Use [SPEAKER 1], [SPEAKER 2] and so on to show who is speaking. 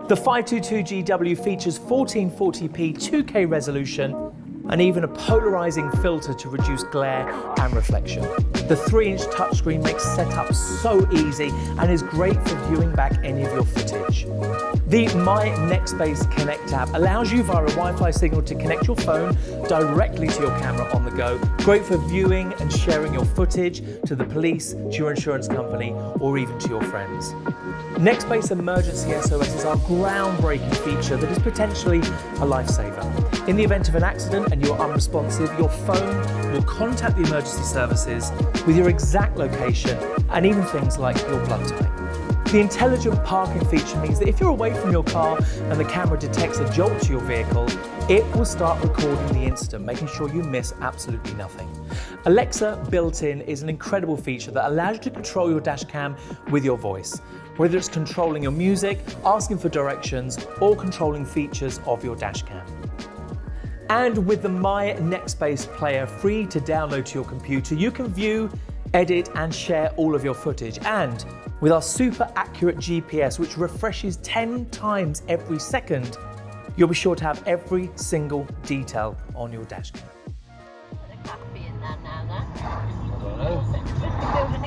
[SPEAKER 1] The 522GW features 1440p 2K resolution and even a polarizing filter to reduce glare and reflection. The 3-inch touchscreen makes setup so easy and is great for viewing back any of your footage. The My Nextbase Connect app allows you via a Wi-Fi signal to connect your phone directly to your camera on the go. Great for viewing and sharing your footage to the police, to your insurance company, or even to your friends. Nextbase Emergency SOS is our groundbreaking feature that is potentially a lifesaver. In the event of an accident and you're unresponsive, your phone will contact the emergency services with your exact location and even things like your blood type. The intelligent parking feature means that if you're away from your car and the camera detects a jolt to your vehicle, it will start recording the incident, making sure you miss absolutely nothing. Alexa built-in is an incredible feature that allows you to control your dash cam with your voice, whether it's controlling your music, asking for directions, or controlling features of your dash cam. And with the My Nextbase player free to download to your computer, you can view, edit, and share all of your footage. And with our super accurate GPS, which refreshes 10 times every second, you'll be sure to have every single detail on your dash cam.
[SPEAKER 2] There can't be in there now, then. I don't know.